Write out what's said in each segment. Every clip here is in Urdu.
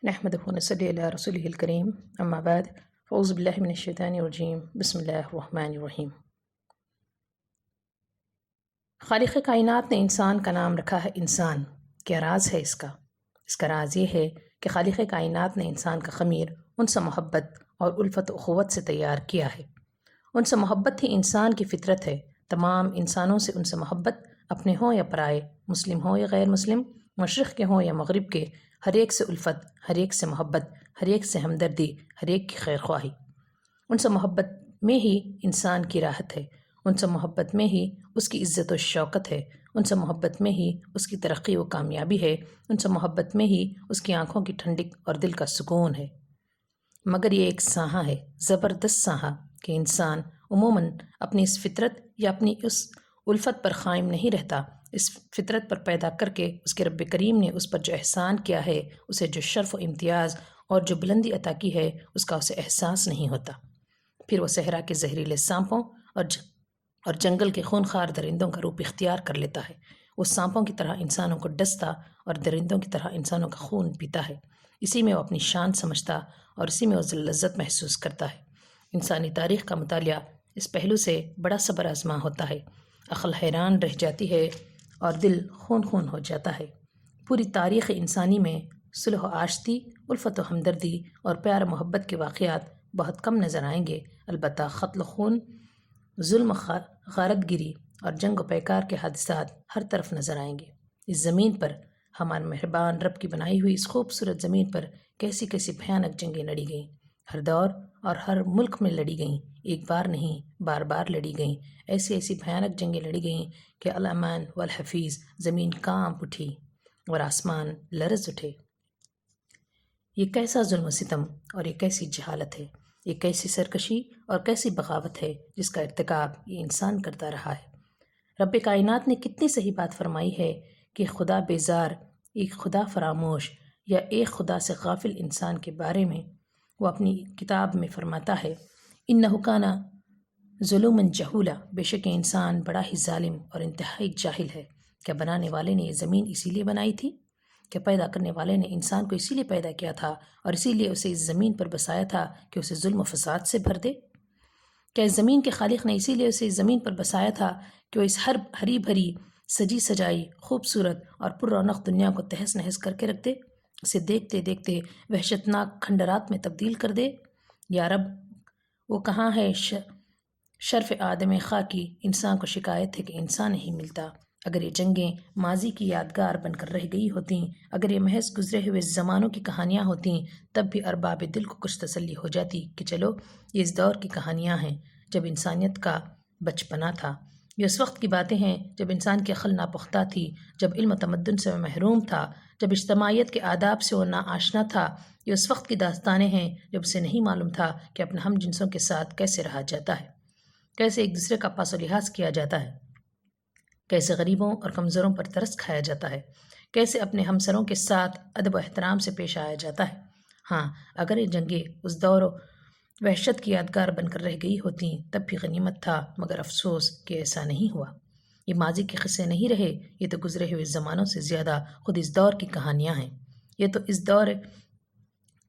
نحمده ونصلي على رسوله الكريم اما بعد فاعوذ باللہ من الشیطان الرجیم بسم اللہ الرحمن الرحیم۔ خالق کائنات نے انسان کا نام رکھا ہے انسان۔ کیا راز ہے اس کا راز یہ ہے کہ خالق کائنات نے انسان کا خمیر ان سے محبت اور الفت و اخوت سے تیار کیا ہے۔ ان سے محبت ہی انسان کی فطرت ہے۔ تمام انسانوں سے ان سے محبت، اپنے ہوں یا پرائے، مسلم ہوں یا غیر مسلم، مشرق کے ہوں یا مغرب کے، ہر ایک سے الفت، ہر ایک سے محبت، ہر ایک سے ہمدردی، ہر ایک کی خیر خواہی۔ ان سے محبت میں ہی انسان کی راحت ہے، ان سے محبت میں ہی اس کی عزت و شوکت ہے، ان سے محبت میں ہی اس کی ترقی و کامیابی ہے، ان سے محبت میں ہی اس کی آنکھوں کی ٹھنڈک اور دل کا سکون ہے۔ مگر یہ ایک سانحہ ہے، زبردست سانحہ، کہ انسان عموماً اپنی اس فطرت یا اپنی اس الفت پر قائم نہیں رہتا۔ اس فطرت پر پیدا کر کے اس کے رب کریم نے اس پر جو احسان کیا ہے، اسے جو شرف و امتیاز اور جو بلندی عطا کی ہے، اس کا اسے احساس نہیں ہوتا۔ پھر وہ صحرا کے زہریلے سانپوں اور جنگل کے خونخوار درندوں کا روپ اختیار کر لیتا ہے۔ وہ سانپوں کی طرح انسانوں کو ڈستا اور درندوں کی طرح انسانوں کا خون پیتا ہے۔ اسی میں وہ اپنی شان سمجھتا اور اسی میں وہ لذت محسوس کرتا ہے۔ انسانی تاریخ کا مطالعہ اس پہلو سے بڑا صبر آزما ہوتا ہے۔ عقل حیران رہ جاتی ہے اور دل خون خون ہو جاتا ہے۔ پوری تاریخ انسانی میں صلح و آشتی، الفت و ہمدردی اور پیار و محبت کے واقعات بہت کم نظر آئیں گے، البتہ قتل و خون، ظلم، غارت گیری اور جنگ و پیکار کے حادثات ہر طرف نظر آئیں گے۔ اس زمین پر، ہمارے مہربان رب کی بنائی ہوئی اس خوبصورت زمین پر کیسی کیسی بھیانک جنگیں لڑی گئیں، ہر دور اور ہر ملک میں لڑی گئیں، ایک بار نہیں بار بار لڑی گئیں۔ ایسی بھیانک جنگیں لڑی گئیں کہ الامان والحفیظ، زمین کانپ اٹھی اور آسمان لرز اٹھے۔ یہ کیسا ظلم و ستم اور یہ کیسی جہالت ہے، یہ کیسی سرکشی اور کیسی بغاوت ہے جس کا ارتکاب یہ انسان کرتا رہا ہے۔ رب کائنات نے کتنی صحیح بات فرمائی ہے کہ خدا بیزار، ایک خدا فراموش یا ایک خدا سے غافل انسان کے بارے میں وہ اپنی کتاب میں فرماتا ہے، اِنَّهُ كَانَ ظُلُومًا جَهُولًا، بے شک انسان بڑا ہی ظالم اور انتہائی جاہل ہے۔ کیا بنانے والے نے یہ زمین اسی لیے بنائی تھی؟ کہ پیدا کرنے والے نے انسان کو اسی لیے پیدا کیا تھا اور اسی لیے اسے اس زمین پر بسایا تھا کہ اسے ظلم و فساد سے بھر دے؟ کیا اس زمین کے خالق نے اسی لیے اسے اس زمین پر بسایا تھا کہ وہ اس ہری بھری، سجی سجائی، خوبصورت اور پر رونق دنیا کو تہس نہس کر کے رکھ دے، اسے دیکھتے دیکھتے وحشتناک کھنڈرات میں تبدیل کر دے؟ یا رب، وہ کہاں ہے شرف آدم خاکی؟ انسان کو شکایت ہے کہ انسان نہیں ملتا۔ اگر یہ جنگیں ماضی کی یادگار بن کر رہ گئی ہوتیں، اگر یہ محض گزرے ہوئے زمانوں کی کہانیاں ہوتیں، تب بھی ارباب دل کو کچھ تسلی ہو جاتی کہ چلو یہ اس دور کی کہانیاں ہیں جب انسانیت کا بچپنا تھا، یہ اس وقت کی باتیں ہیں جب انسان کی عقل ناپختہ تھی، جب علم و تمدن سے وہ محروم تھا، جب اجتماعیت کے آداب سے وہ ناآشنا تھا۔ یہ اس وقت کی داستانیں ہیں جب اسے نہیں معلوم تھا کہ اپنے ہم جنسوں کے ساتھ کیسے رہا جاتا ہے، کیسے ایک دوسرے کا پاس و لحاظ کیا جاتا ہے، کیسے غریبوں اور کمزوروں پر ترس کھایا جاتا ہے، کیسے اپنے ہمسروں کے ساتھ ادب و احترام سے پیش آیا جاتا ہے۔ ہاں، اگر یہ جنگیں اس دور و وحشت کی یادگار بن کر رہ گئی ہوتیں تب بھی غنیمت تھا، مگر افسوس کہ ایسا نہیں ہوا۔ یہ ماضی کے قصے نہیں رہے، یہ تو گزرے ہوئے زمانوں سے زیادہ خود اس دور کی کہانیاں ہیں۔ یہ تو اس دور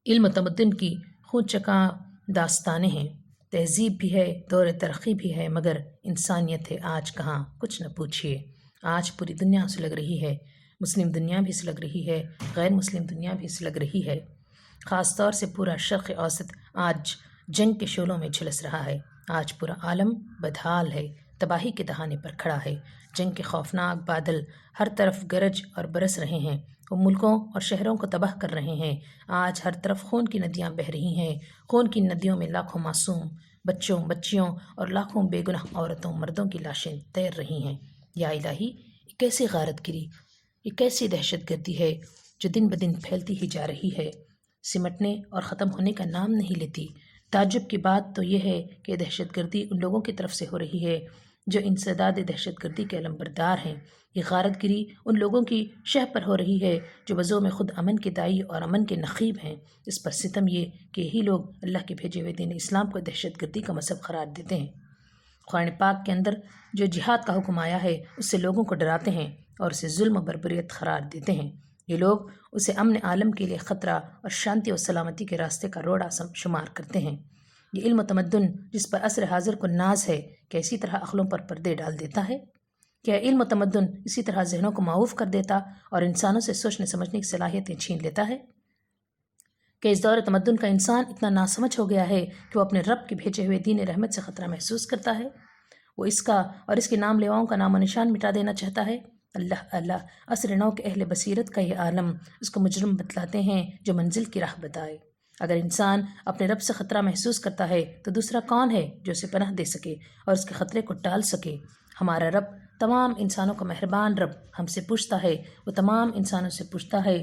علم و تمدن کی خون چکاں داستانیں ہیں۔ تہذیب بھی ہے، دور ترقی بھی ہے، مگر انسانیت ہے آج کہاں؟ کچھ نہ پوچھیے۔ آج پوری دنیا سلگ رہی ہے، مسلم دنیا بھی سلگ رہی ہے، غیر مسلم دنیا بھی سلگ رہی ہے۔ خاص طور سے پورا شرق اوسط آج جنگ کے شعلوں میں جھلس رہا ہے۔ آج پورا عالم بدحال ہے، تباہی کے دہانے پر کھڑا ہے۔ جنگ کے خوفناک بادل ہر طرف گرج اور برس رہے ہیں، وہ ملکوں اور شہروں کو تباہ کر رہے ہیں۔ آج ہر طرف خون کی ندیاں بہہ رہی ہیں، خون کی ندیوں میں لاکھوں معصوم بچوں، بچیوں اور لاکھوں بے گناہ عورتوں، مردوں کی لاشیں تیر رہی ہیں۔ یا الہی، یہ کیسی غارت گری، یہ کیسی دہشت گردی ہے جو دن بدن پھیلتی ہی جا رہی ہے، سمٹنے اور ختم ہونے کا نام نہیں لیتی۔ تعجب کی بات تو یہ ہے کہ دہشت گردی ان لوگوں کی طرف سے ہو رہی ہے جو انسداد دہشت گردی کے علمبردار ہیں۔ یہ غارت گری ان لوگوں کی شہ پر ہو رہی ہے جو بذو میں خود امن کے داعی اور امن کے نقیب ہیں۔ اس پر ستم یہ کہ یہی لوگ اللہ کے بھیجے ہوئے دین اسلام کو دہشت گردی کا مذہب قرار دیتے ہیں۔ قرآن پاک کے اندر جو جہاد کا حکم آیا ہے اس سے لوگوں کو ڈراتے ہیں اور اسے ظلم و بربریت قرار دیتے ہیں۔ یہ لوگ اسے امن عالم کے لیے خطرہ اور شانتی و سلامتی کے راستے کا روڑا شمار کرتے ہیں۔ یہ علم و تمدن جس پر عصر حاضر کو ناز ہے، کیا اسی طرح عقلوں پر پردے ڈال دیتا ہے؟ کیا علم و تمدن اسی طرح ذہنوں کو معوف کر دیتا اور انسانوں سے سوچنے سمجھنے کی صلاحیتیں چھین لیتا ہے؟ کہ اس دور تمدن کا انسان اتنا ناسمجھ ہو گیا ہے کہ وہ اپنے رب کے بھیجے ہوئے دین رحمت سے خطرہ محسوس کرتا ہے؟ وہ اس کا اور اس کے نام لیواؤں کا نام و نشان مٹا دینا چاہتا ہے؟ اللہ عصر نو کے اہل بصیرت کا یہ عالم اس کو مجرم بتلاتے ہیں جو منزل کی راہ بتائے۔ اگر انسان اپنے رب سے خطرہ محسوس کرتا ہے تو دوسرا کون ہے جو اسے پناہ دے سکے اور اس کے خطرے کو ٹال سکے؟ ہمارا رب تمام انسانوں کا مہربان رب ہم سے پوچھتا ہے، وہ تمام انسانوں سے پوچھتا ہے،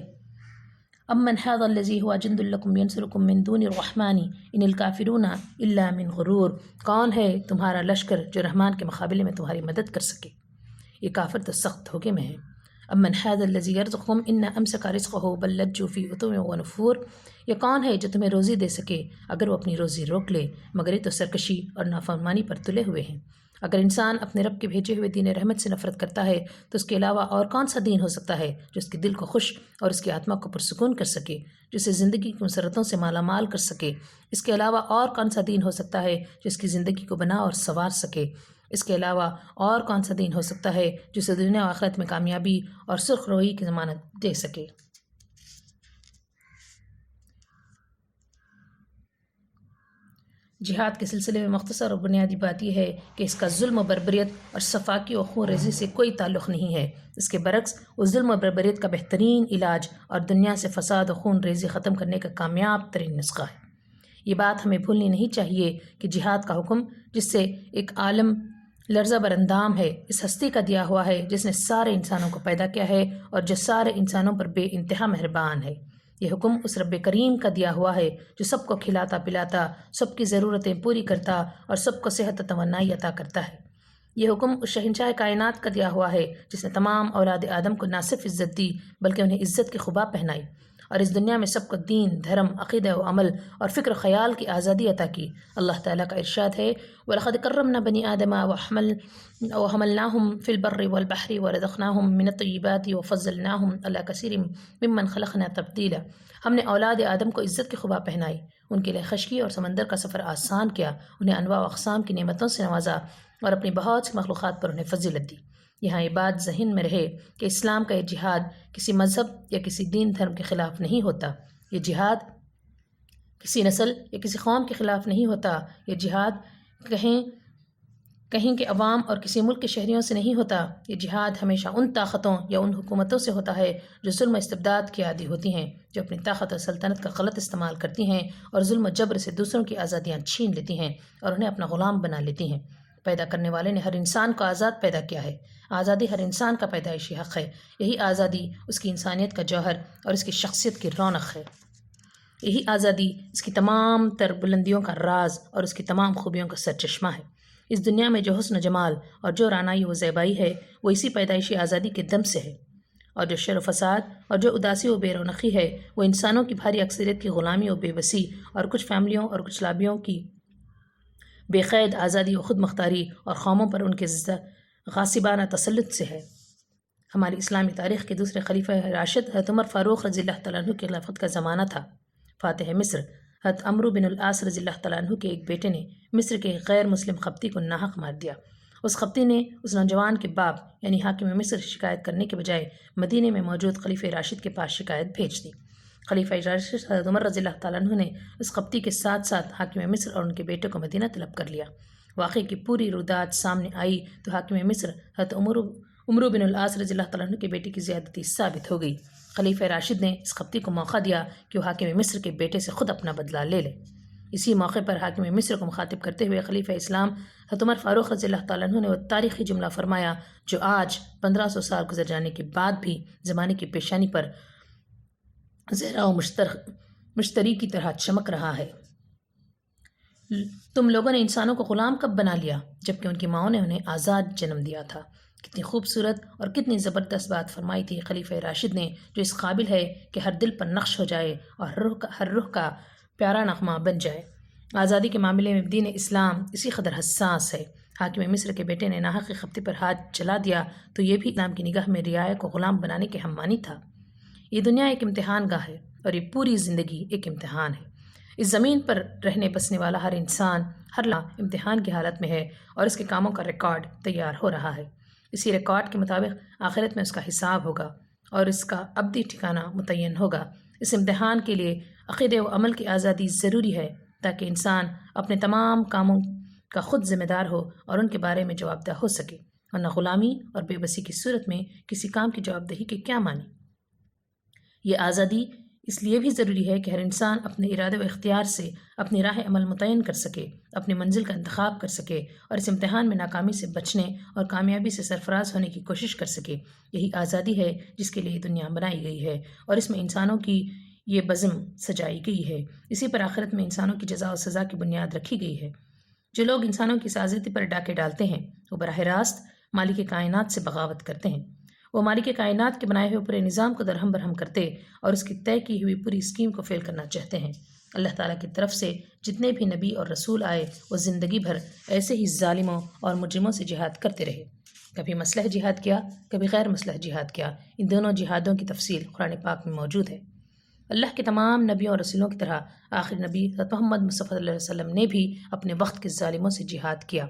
امن هذا الذي هو جند لكم ينصركم من دون الرحمن ان الكافرون الا من غرور، کون ہے تمہارا لشکر جو رحمان کے مقابلے میں تمہاری مدد کر سکے؟ یہ کافر تو سخت دھوکے میں ہے۔ امن هذا الذي يرزقكم ان امسك رزقه بل لجوا في عتو ونفور، یہ کون ہے جو تمہیں روزی دے سکے اگر وہ اپنی روزی روک لے، مگر یہ تو سرکشی اور نافرمانی پر تلے ہوئے ہیں۔ اگر انسان اپنے رب کے بھیجے ہوئے دین رحمت سے نفرت کرتا ہے تو اس کے علاوہ اور کون سا دین ہو سکتا ہے جو اس کے دل کو خوش اور اس کی آتما کو پرسکون کر سکے، جو اسے زندگی کی مسرتوں سے مالا مال کر سکے؟ اس کے علاوہ اور کون سا دین ہو سکتا ہے جو اس کی زندگی کو بنا اور سنوار سکے؟ اس کے علاوہ اور کون سا دین ہو سکتا ہے جو اسے دنیا و آخرت میں کامیابی اور سرخ روئی کی ضمانت دے سکے؟ جہاد کے سلسلے میں مختصر اور بنیادی بات یہ ہے کہ اس کا ظلم و بربریت اور صفاقی و خون ریزی سے کوئی تعلق نہیں ہے۔ اس کے برعکس اس ظلم و بربریت کا بہترین علاج اور دنیا سے فساد و خون ریزی ختم کرنے کا کامیاب ترین نسخہ ہے۔ یہ بات ہمیں بھولنی نہیں چاہیے کہ جہاد کا حکم جس سے ایک عالم لرزہ بر اندام ہے، اس ہستی کا دیا ہوا ہے جس نے سارے انسانوں کو پیدا کیا ہے اور جو سارے انسانوں پر بے انتہا مہربان ہے۔ یہ حکم اس رب کریم کا دیا ہوا ہے جو سب کو کھلاتا پلاتا، سب کی ضرورتیں پوری کرتا اور سب کو صحت و توانائی عطا کرتا ہے۔ یہ حکم اس شہنشاہ کائنات کا دیا ہوا ہے جس نے تمام اولاد آدم کو نہ صرف عزت دی بلکہ انہیں عزت کی خبا پہنائی اور اس دنیا میں سب کو دین، دھرم، عقیدہ و عمل اور فکر و خیال کی آزادی عطا کی۔ اللہ تعالیٰ کا ارشاد ہے، وَلَقَدْ كَرَّمْنَا بَنِي آدَمَ وَحَمَلْنَاهُمْ فِي الْبَرِّ وَالْبَحْرِ وَرَزَقْنَاهُم مِّنَ الطَّيِّبَاتِ وَفَضَّلْنَاهُمْ عَلَىٰ كَثِيرٍ مِّمَّنْ خَلَقْنَا تَفْضِيلًا۔ ہم نے اولاد آدم کو عزت کی خبا پہنائی، ان کے لیے خشکی اور سمندر کا سفر آسان کیا، انہیں انواع و اقسام کی نعمتوں سے نوازا اور اپنی بہت سی مخلوقات پر انہیں فضیلت دی۔ یہاں یہ بات ذہن میں رہے کہ اسلام کا یہ جہاد کسی مذہب یا کسی دین دھرم کے خلاف نہیں ہوتا، یہ جہاد کسی نسل یا کسی قوم کے خلاف نہیں ہوتا، یہ جہاد کہیں کے عوام اور کسی ملک کے شہریوں سے نہیں ہوتا، یہ جہاد ہمیشہ ان طاقتوں یا ان حکومتوں سے ہوتا ہے جو ظلم و استبداد کی عادی ہوتی ہیں، جو اپنی طاقت اور سلطنت کا غلط استعمال کرتی ہیں اور ظلم و جبر سے دوسروں کی آزادیاں چھین لیتی ہیں اور انہیں اپنا غلام بنا لیتی ہیں۔ پیدا کرنے والے نے ہر انسان کو آزاد پیدا کیا ہے، آزادی ہر انسان کا پیدائشی حق ہے، یہی آزادی اس کی انسانیت کا جوہر اور اس کی شخصیت کی رونق ہے، یہی آزادی اس کی تمام تر بلندیوں کا راز اور اس کی تمام خوبیوں کا سرچشمہ ہے۔ اس دنیا میں جو حسن و جمال اور جو رعنائی و زیبائی ہے وہ اسی پیدائشی آزادی کے دم سے ہے، اور جو شر و فساد اور جو اداسی و بے رونقی ہے وہ انسانوں کی بھاری اکثریت کی غلامی و بے بسی اور کچھ فیملیوں اور کچھ لابیوں کی بے قید آزادی و خود مختاری اور قوموں پر ان کے غاصبانہ تسلط سے ہے۔ ہماری اسلامی تاریخ کے دوسرے خلیفہ راشد حضرت عمر فاروق رضی اللہ تعالیٰ عنہ کی خلافت کا زمانہ تھا۔ فاتح مصر حضرت عمرو بن العاص رضی اللہ تعالیٰ عنہ کے ایک بیٹے نے مصر کے غیر مسلم قبطی کو ناحق مار دیا۔ اس قبطی نے اس نوجوان کے باپ یعنی حاکم مصر شکایت کرنے کے بجائے مدینے میں موجود خلیفہ راشد کے پاس شکایت بھیج دی۔ خلیفہ راشد حضرت عمر رضی اللہ تعالیٰ عنہ نے اس قبطی کے ساتھ ساتھ حاکم مصر اور ان کے بیٹے کو مدینہ طلب کر لیا۔ واقعے کی پوری رودات سامنے آئی تو حاکم مصر حضرت عمرو بن العاص رضی اللہ تعالیٰ عنہ کے بیٹے کی زیادتی ثابت ہو گئی۔ خلیفہ راشد نے اس قبطی کو موقع دیا کہ وہ حاکم مصر کے بیٹے سے خود اپنا بدلہ لے لے۔ اسی موقع پر حاکم مصر کو مخاطب کرتے ہوئے خلیفہ اسلام حضرت عمر فاروق رضی اللہ تعالیٰ عنہ نے وہ تاریخی جملہ فرمایا جو آج 1500 سال گزر جانے کے بعد بھی زمانے کی پیشانی پر زہرا و مشتری کی طرح چمک رہا ہے۔ تم لوگوں نے انسانوں کو غلام کب بنا لیا جبکہ ان کی ماؤں نے انہیں آزاد جنم دیا تھا؟ کتنی خوبصورت اور کتنی زبردست بات فرمائی تھی خلیفہ راشد نے، جو اس قابل ہے کہ ہر دل پر نقش ہو جائے اور ہر روح کا پیارا نغمہ بن جائے۔ آزادی کے معاملے میں دین اسلام اسی قدر حساس ہے۔ حاکم مصر کے بیٹے نے ناحق خبطی پر ہاتھ چلا دیا تو یہ بھی اسلام کی نگاہ میں رعایا کو غلام بنانے کے ہم مانی تھا۔ یہ دنیا ایک امتحان گاہ ہے اور یہ پوری زندگی ایک امتحان ہے۔ اس زمین پر رہنے بسنے والا ہر انسان ہر لمحہ امتحان کی حالت میں ہے اور اس کے کاموں کا ریکارڈ تیار ہو رہا ہے۔ اسی ریکارڈ کے مطابق آخرت میں اس کا حساب ہوگا اور اس کا ابدی ٹھکانہ متعین ہوگا۔ اس امتحان کے لیے عقیدے و عمل کی آزادی ضروری ہے تاکہ انسان اپنے تمام کاموں کا خود ذمہ دار ہو اور ان کے بارے میں جواب دہ ہو سکے، ورنہ غلامی اور بے بسی کی صورت میں کسی کام کی جواب دہی کے کیا معنی؟ یہ آزادی اس لیے بھی ضروری ہے کہ ہر انسان اپنے ارادے و اختیار سے اپنی راہ عمل متعین کر سکے، اپنی منزل کا انتخاب کر سکے اور اس امتحان میں ناکامی سے بچنے اور کامیابی سے سرفراز ہونے کی کوشش کر سکے۔ یہی آزادی ہے جس کے لیے یہ دنیا بنائی گئی ہے اور اس میں انسانوں کی یہ بزم سجائی گئی ہے۔ اسی پر آخرت میں انسانوں کی جزا و سزا کی بنیاد رکھی گئی ہے۔ جو لوگ انسانوں کی اس آزادی پر ڈاکے ڈالتے ہیں وہ براہ راست مالک کائنات سے بغاوت کرتے ہیں۔ وہ مالک کائنات کے بنائے ہوئے پورے نظام کو درہم برہم کرتے اور اس کی طے کی ہوئی پوری اسکیم کو فیل کرنا چاہتے ہیں۔ اللہ تعالیٰ کی طرف سے جتنے بھی نبی اور رسول آئے وہ زندگی بھر ایسے ہی ظالموں اور مجرموں سے جہاد کرتے رہے۔ کبھی مسلح جہاد کیا، کبھی غیر مسلح جہاد کیا۔ ان دونوں جہادوں کی تفصیل قرآن پاک میں موجود ہے۔ اللہ کے تمام نبیوں اور رسولوں کی طرح آخر نبی محمد مصطفیٰ صلی اللہ علیہ وسلم نے بھی اپنے وقت کے ظالموں سے جہاد کیا۔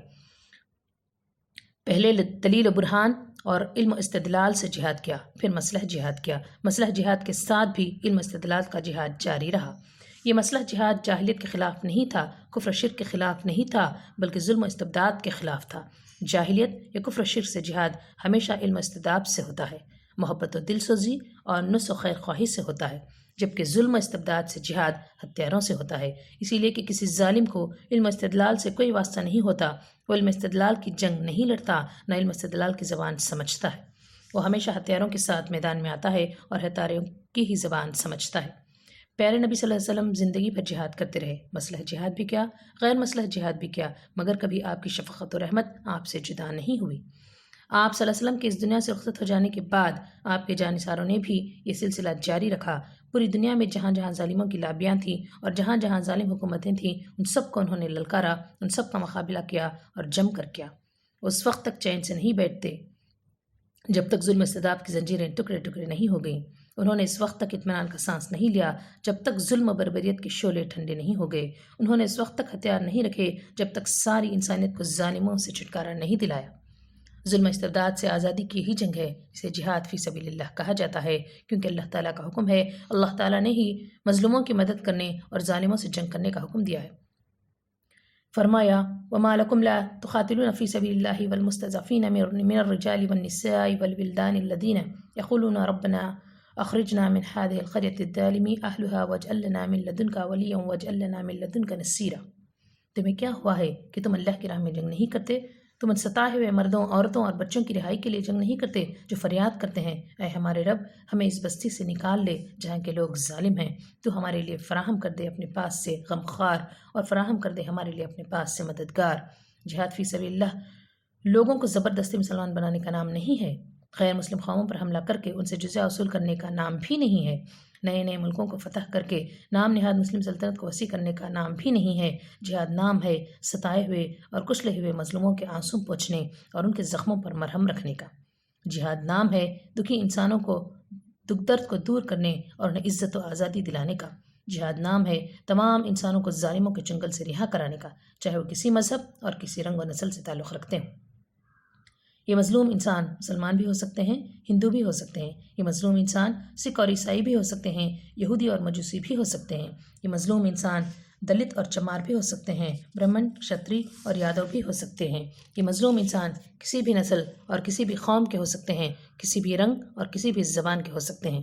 پہلے دلیل و برہان اور علم و استدلال سے جہاد کیا، پھر مسلح جہاد کیا۔ مسلح جہاد کے ساتھ بھی علم و استدلال کا جہاد جاری رہا۔ یہ مسلح جہاد جاہلیت کے خلاف نہیں تھا، کفر و شرک کے خلاف نہیں تھا، بلکہ ظلم و استبداد کے خلاف تھا۔ جاہلیت یا کفر و شرک سے جہاد ہمیشہ علم و استداد سے ہوتا ہے، محبت و دل سوزی اور نصح و خیر خواہی سے ہوتا ہے، جبکہ ظلم و استبداد سے جہاد ہتھیاروں سے ہوتا ہے۔ اسی لیے کہ کسی ظالم کو علم و استدلال سے کوئی واسطہ نہیں ہوتا، وہ علم استدلال کی جنگ نہیں لڑتا، نہ علم استدلال کی زبان سمجھتا ہے۔ وہ ہمیشہ ہتھیاروں کے ساتھ میدان میں آتا ہے اور ہتھیاروں کی ہی زبان سمجھتا ہے۔ پیارے نبی صلی اللہ علیہ وسلم زندگی بھر جہاد کرتے رہے، مسلح جہاد بھی کیا، غیر مسلح جہاد بھی کیا، مگر کبھی آپ کی شفقت و رحمت آپ سے جدا نہیں ہوئی۔ آپ صلی اللہ علیہ وسلم کے اس دنیا سے رخصت ہو جانے کے بعد آپ کے جانثاروں نے بھی یہ سلسلہ جاری رکھا۔ پوری دنیا میں جہاں جہاں ظالموں کی لابیاں تھیں اور جہاں جہاں ظالم حکومتیں تھیں، ان سب کو انہوں نے للکارا، ان سب کا مقابلہ کیا اور جم کر کیا۔ اس وقت تک چین سے نہیں بیٹھتے جب تک ظلم استبداد کی زنجیریں ٹکڑے ٹکڑے نہیں ہو گئیں۔ انہوں نے اس وقت تک اطمینان کا سانس نہیں لیا جب تک ظلم و بربریت کے شعلے ٹھنڈے نہیں ہو گئے۔ انہوں نے اس وقت تک ہتھیار نہیں رکھے جب تک ساری انسانیت کو ظالموں سے چھٹکارا نہیں دلایا۔ ظلم استبداد سے آزادی کی ہی جنگ ہے، اسے جہاد فی سبیل اللہ کہا جاتا ہے، کیونکہ اللہ تعالیٰ کا حکم ہے، اللہ تعالیٰ نے ہی مظلوموں کی مدد کرنے اور ظالموں سے جنگ کرنے کا حکم دیا ہے۔ فرمایا وَمَا لَكُمْ لَا تُقَاتِلُونَ فِي سَبِيلِ اللَّهِ وَالْمُسْتَضْعَفِينَ مِنَ الرِّجَالِ وَالنِّسَاءِ وَالْوِلْدَانِ الَّذِينَ يَقُولُونَ رَبَّنَا أَخْرِجْنَا مِنْ هَٰذِهِ الْقَرْيَةِ الظَّالِمِ أَهْلُهَا وَاجْعَل لَّنَا مِن لَّدُنكَ وَلِيًّا وَاجْعَل لَّنَا مِن لَّدُنكَ نَصِيرًا۔ تمہیں کیا ہوا ہے کہ تم اللہ کی راہ میں جنگ نہیں کرتے؟ تم ان ستائے ہوئے مردوں، عورتوں اور بچوں کی رہائی کے لیے جنگ نہیں کرتے جو فریاد کرتے ہیں، اے ہمارے رب ہمیں اس بستی سے نکال لے جہاں کے لوگ ظالم ہیں، تو ہمارے لیے فراہم کر دے اپنے پاس سے غمخوار اور فراہم کر دے ہمارے لیے اپنے پاس سے مددگار۔ جہاد فی سبیل اللہ لوگوں کو زبردستی مسلمان بنانے کا نام نہیں ہے، غیر مسلم قوموں پر حملہ کر کے ان سے جزیہ وصول کرنے کا نام بھی نہیں ہے، نئے نئے ملکوں کو فتح کر کے نام نہاد مسلم سلطنت کو وسیع کرنے کا نام بھی نہیں ہے۔ جہاد نام ہے ستائے ہوئے اور کچلے ہوئے مظلوموں کے آنسو پوچھنے اور ان کے زخموں پر مرہم رکھنے کا۔ جہاد نام ہے دکھی انسانوں کو دکھ درد کو دور کرنے اور انہیں عزت و آزادی دلانے کا۔ جہاد نام ہے تمام انسانوں کو ظالموں کے چنگل سے رہا کرانے کا، چاہے وہ کسی مذہب اور کسی رنگ و نسل سے تعلق رکھتے ہوں۔ یہ مظلوم انسان مسلمان بھی ہو سکتے ہیں، ہندو بھی ہو سکتے ہیں۔ یہ مظلوم انسان سکھ اور عیسائی بھی ہو سکتے ہیں، یہودی اور مجوسی بھی ہو سکتے ہیں۔ یہ مظلوم انسان دلت اور چمار بھی ہو سکتے ہیں، برہمن، کشتری اور یادو بھی ہو سکتے ہیں۔ یہ مظلوم انسان کسی بھی نسل اور کسی بھی قوم کے ہو سکتے ہیں، کسی بھی رنگ اور کسی بھی زبان کے ہو سکتے ہیں۔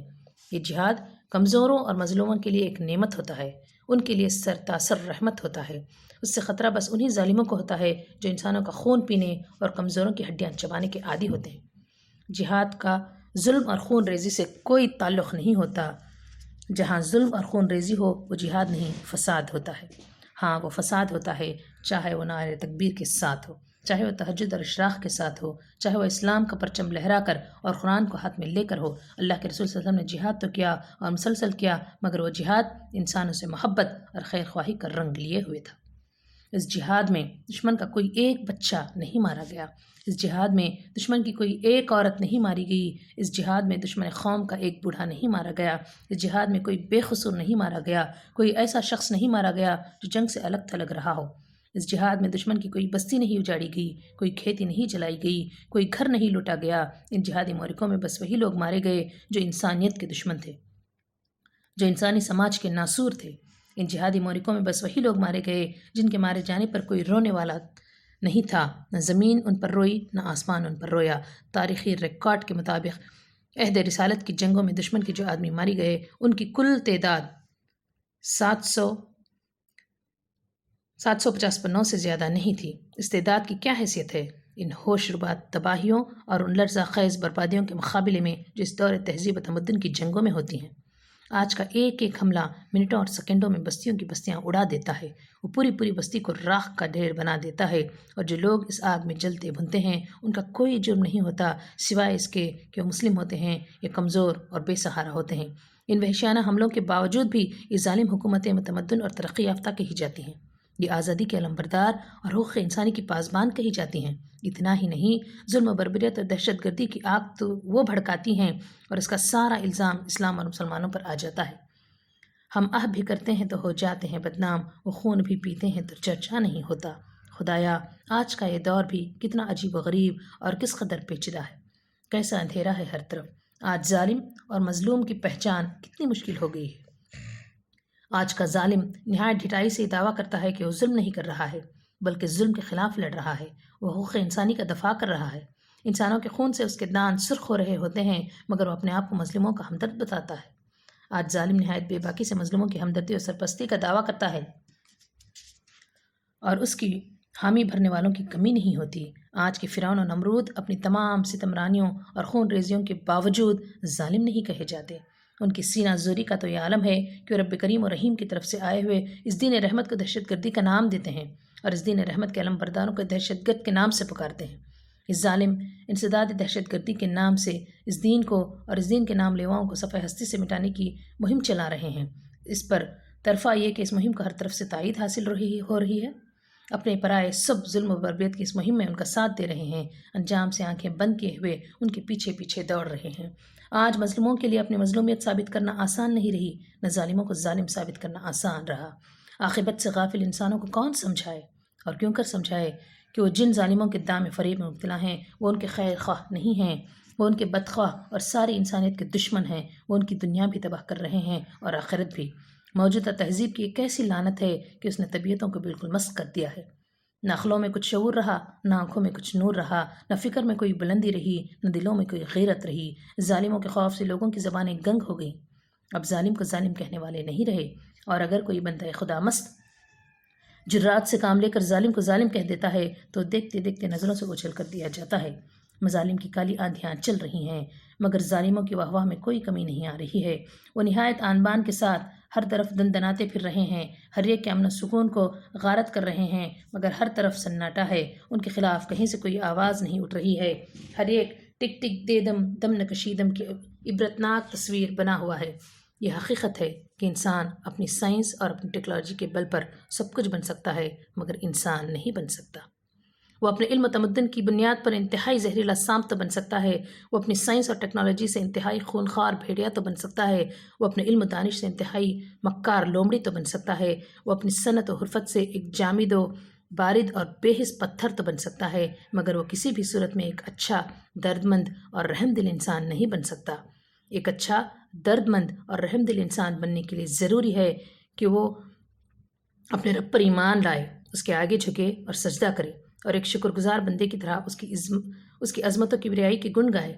یہ جہاد کمزوروں اور مظلوموں کے لیے ایک نعمت ہوتا ہے، ان کے لیے سرتاسر رحمت ہوتا ہے۔ اس سے خطرہ بس انہی ظالموں کو ہوتا ہے جو انسانوں کا خون پینے اور کمزوروں کی ہڈیاں چبانے کے عادی ہوتے ہیں۔ جہاد کا ظلم اور خون ریزی سے کوئی تعلق نہیں ہوتا۔ جہاں ظلم اور خون ریزی ہو وہ جہاد نہیں، فساد ہوتا ہے۔ ہاں وہ فساد ہوتا ہے، چاہے وہ نعرہ تکبیر کے ساتھ ہو، چاہے وہ تہجد اور اشراق کے ساتھ ہو، چاہے وہ اسلام کا پرچم لہرا کر اور قرآن کو ہاتھ میں لے کر ہو۔ اللہ کے رسول صلی اللہ علیہ وسلم نے جہاد تو کیا اور مسلسل کیا، مگر وہ جہاد انسانوں سے محبت اور خیر خواہی کا رنگ لیے ہوئے تھا۔ اس جہاد میں دشمن کا کوئی ایک بچہ نہیں مارا گیا، اس جہاد میں دشمن کی کوئی ایک عورت نہیں ماری گئی، اس جہاد میں دشمن قوم کا ایک بوڑھا نہیں مارا گیا، اس جہاد میں کوئی بے قصور نہیں مارا گیا، کوئی ایسا شخص نہیں مارا گیا جو جنگ سے الگ تھلگ رہا ہو۔ اس جہاد میں دشمن کی کوئی بستی نہیں اجاڑی گئی، کوئی کھیتی نہیں جلائی گئی، کوئی گھر نہیں لوٹا گیا۔ ان جہادی معرکوں میں بس وہی لوگ مارے گئے جو انسانیت کے دشمن تھے، جو انسانی سماج کے ناسور تھے۔ ان جہادی معرکوں میں بس وہی لوگ مارے گئے جن کے مارے جانے پر کوئی رونے والا نہیں تھا، نہ زمین ان پر روئی نہ آسمان ان پر رویا۔ تاریخی ریکارڈ کے مطابق عہد رسالت کی جنگوں میں دشمن کے جو آدمی ماری گئے ان کی کل تعداد 750 پر 9 سے زیادہ نہیں تھی۔ اس تعداد کی کیا حیثیت ہے ان ہوش ربا تباہیوں اور ان لرزہ خیز بربادیوں کے مقابلے میں جو اس دور تہذیب و تمدن کی جنگوں میں ہوتی ہیں؟ آج کا ایک ایک حملہ منٹوں اور سیکنڈوں میں بستیوں کی بستیاں اڑا دیتا ہے، وہ پوری پوری بستی کو راکھ کا ڈھیر بنا دیتا ہے، اور جو لوگ اس آگ میں جلتے بھنتے ہیں ان کا کوئی جرم نہیں ہوتا سوائے اس کے کہ وہ مسلم ہوتے ہیں یا کمزور اور بے سہارا ہوتے ہیں۔ ان وحشیانہ حملوں کے باوجود بھی یہ ظالم حکومتیں متمدن اور ترقی یافتہ کہی جاتی ہیں، یہ آزادی کے علمبردار اور حقوق انسانی کی پاسبان کہی جاتی ہیں۔ اتنا ہی نہیں، ظلم و بربریت اور دہشت گردی کی آگ تو وہ بھڑکاتی ہیں اور اس کا سارا الزام اسلام اور مسلمانوں پر آ جاتا ہے۔ ہم آہ بھی کرتے ہیں تو ہو جاتے ہیں بدنام، وہ خون بھی پیتے ہیں تو چرچا نہیں ہوتا۔ خدایا، آج کا یہ دور بھی کتنا عجیب و غریب اور کس قدر پیچیدہ ہے، کیسا اندھیرا ہے ہر طرف۔ آج ظالم اور مظلوم کی پہچان کتنی مشکل ہو گئی ہے۔ آج کا ظالم نہایت ڈھٹائی سے دعویٰ کرتا ہے کہ وہ ظلم نہیں کر رہا ہے بلکہ ظلم کے خلاف لڑ رہا ہے، وہ حقوق انسانی کا دفاع کر رہا ہے۔ انسانوں کے خون سے اس کے دان سرخ ہو رہے ہوتے ہیں مگر وہ اپنے آپ کو مظلوموں کا ہمدرد بتاتا ہے۔ آج ظالم نہایت بے باکی سے مظلوموں کی ہمدردی اور سرپرستی کا دعویٰ کرتا ہے اور اس کی حامی بھرنے والوں کی کمی نہیں ہوتی۔ آج کے فرعون و نمرود اپنی تمام ستم رانیوں اور خون ریزیوں کے باوجود ظالم نہیں کہے جاتے۔ ان کی سینہ زوری کا تو یہ عالم ہے کہ وہ رب کریم و رحیم کی طرف سے آئے ہوئے اس دین رحمت کو دہشت گردی کا نام دیتے ہیں اور اس دین رحمت کے علم برداروں کو دہشت گرد کے نام سے پکارتے ہیں۔ اس ظالم انسداد دہشت گردی کے نام سے اس دین کو اور اس دین کے نام لیواؤں کو صفحہ ہستی سے مٹانے کی مہم چلا رہے ہیں۔ اس پر طرفہ یہ کہ اس مہم کو ہر طرف سے تائید حاصل ہو رہی ہے۔ اپنے پرائے سب ظلم و بربریت کی اس مہم میں ان کا ساتھ دے رہے ہیں، انجام سے آنکھیں بند کیے ہوئے ان کے پیچھے پیچھے دوڑ رہے ہیں۔ آج مظلوموں کے لیے اپنی مظلومیت ثابت کرنا آسان نہیں رہی، نہ ظالموں کو ظالم ثابت کرنا آسان رہا۔ عاقبت سے غافل انسانوں کو کون سمجھائے اور کیوں کر سمجھائے کہ وہ جن ظالموں کے دام فریب میں مبتلا ہیں وہ ان کے خیر خواہ نہیں ہیں، وہ ان کے بدخواہ اور ساری انسانیت کے دشمن ہیں، وہ ان کی دنیا بھی تباہ کر رہے ہیں اور آخرت بھی۔ موجودہ تہذیب کی ایک ایسی لعنت ہے کہ اس نے طبیعتوں کو بالکل مسخ کر دیا ہے۔ نہ عقلوں میں کچھ شعور رہا، نہ آنکھوں میں کچھ نور رہا، نہ فکر میں کوئی بلندی رہی، نہ دلوں میں کوئی غیرت رہی۔ ظالموں کے خوف سے لوگوں کی زبانیں گنگ ہو گئیں، اب ظالم کو ظالم کہنے والے نہیں رہے، اور اگر کوئی بندہ خدا مست جرات سے کام لے کر ظالم کو ظالم کہہ دیتا ہے تو دیکھتے دیکھتے نظروں سے اچھل کر دیا جاتا ہے۔ مظالم کی کالی آندھیاں چل رہی ہیں مگر ظالموں کی واہ واہ میں کوئی کمی نہیں آ رہی ہے۔ وہ نہایت آن بان کے ساتھ ہر طرف دندناتے پھر رہے ہیں، ہر ایک کے امن و سکون کو غارت کر رہے ہیں مگر ہر طرف سناٹا ہے، ان کے خلاف کہیں سے کوئی آواز نہیں اٹھ رہی ہے۔ ہر ایک ٹک ٹک دے دم دم نکشیدم کی عبرتناک تصویر بنا ہوا ہے۔ یہ حقیقت ہے کہ انسان اپنی سائنس اور اپنی ٹیکنالوجی کے بل پر سب کچھ بن سکتا ہے مگر انسان نہیں بن سکتا۔ وہ اپنے علم و تمدن کی بنیاد پر انتہائی زہریلا سانپ تو بن سکتا ہے، وہ اپنی سائنس اور ٹیکنالوجی سے انتہائی خونخوار بھیڑیا تو بن سکتا ہے، وہ اپنے علم و دانش سے انتہائی مکار لومڑی تو بن سکتا ہے، وہ اپنی صنعت و حرفت سے ایک جامد و بارد اور بے حس پتھر تو بن سکتا ہے مگر وہ کسی بھی صورت میں ایک اچھا، درد مند اور رحم دل انسان نہیں بن سکتا۔ ایک اچھا، درد مند اور رحم دل انسان بننے کے لیے ضروری ہے کہ وہ اپنے رب پر ایمان لائے، اس کے آگے جھکے اور سجدہ کرے اور ایک شکر گزار بندے کی طرح اس کی عظمت و کبریائی کی گن گائے۔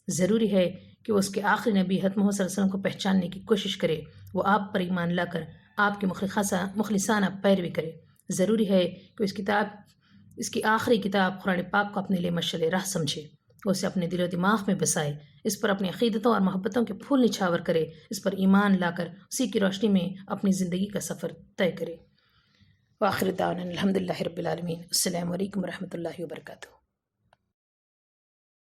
ضروری ہے کہ وہ اس کے آخری نبی حضرت محمد صلی اللہ علیہ وسلم کو پہچاننے کی کوشش کرے، وہ آپ پر ایمان لا کر آپ کی مخلصانہ پیروی کرے۔ ضروری ہے کہ اس کی آخری کتاب قرآن پاک کو اپنے لیے مشعل راہ سمجھے، اسے اپنے دل و دماغ میں بسائے، اس پر اپنی عقیدتوں اور محبتوں کے پھول نچھاور کرے، اس پر ایمان لا کر اسی کی روشنی میں اپنی زندگی کا سفر طے کرے۔ وآخر دعوانا الحمدللہ رب العالمین۔ السلام علیکم ورحمۃ اللہ وبرکاتہ۔